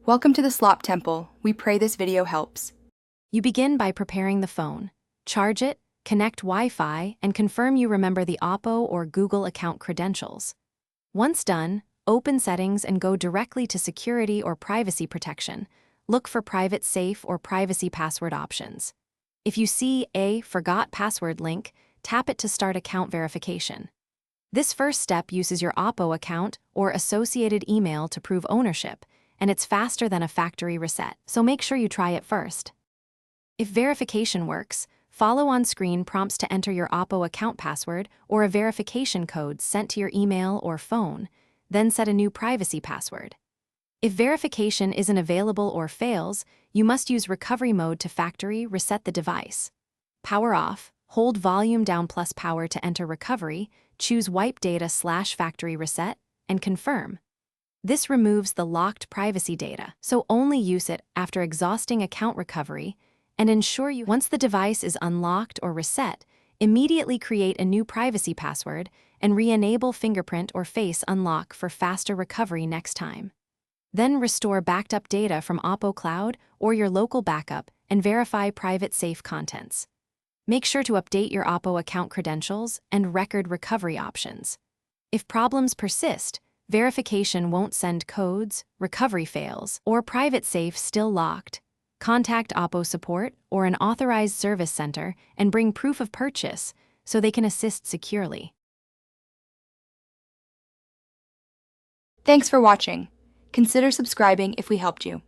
Welcome to the Slop Temple. We pray this video helps. You begin by preparing the phone. Charge it, connect Wi-Fi, and confirm you remember the Oppo or Google account credentials. Once done, open Settings and go directly to Security or Privacy Protection. Look for Private Safe or Privacy Password options. If you see a Forgot Password link, tap it to start account verification. This first step uses your Oppo account or associated email to prove ownership, and it's faster than a factory reset, so make sure you try it first. If verification works, follow on-screen prompts to enter your Oppo account password or a verification code sent to your email or phone, then set a new privacy password. If verification isn't available or fails, you must use recovery mode to factory reset the device. Power off, hold volume down plus power to enter recovery, choose wipe data/factory reset, and confirm. This removes the locked privacy data, so only use it after exhausting account recovery, and ensure once the device is unlocked or reset, immediately create a new privacy password and re-enable fingerprint or face unlock for faster recovery next time. Then restore backed up data from Oppo Cloud or your local backup and verify private safe contents. Make sure to update your Oppo account credentials and record recovery options. If problems persist, verification won't send codes, recovery fails, or private safe still locked, contact Oppo support or an authorized service center and bring proof of purchase so they can assist securely. Thanks for watching. Consider subscribing if we helped you.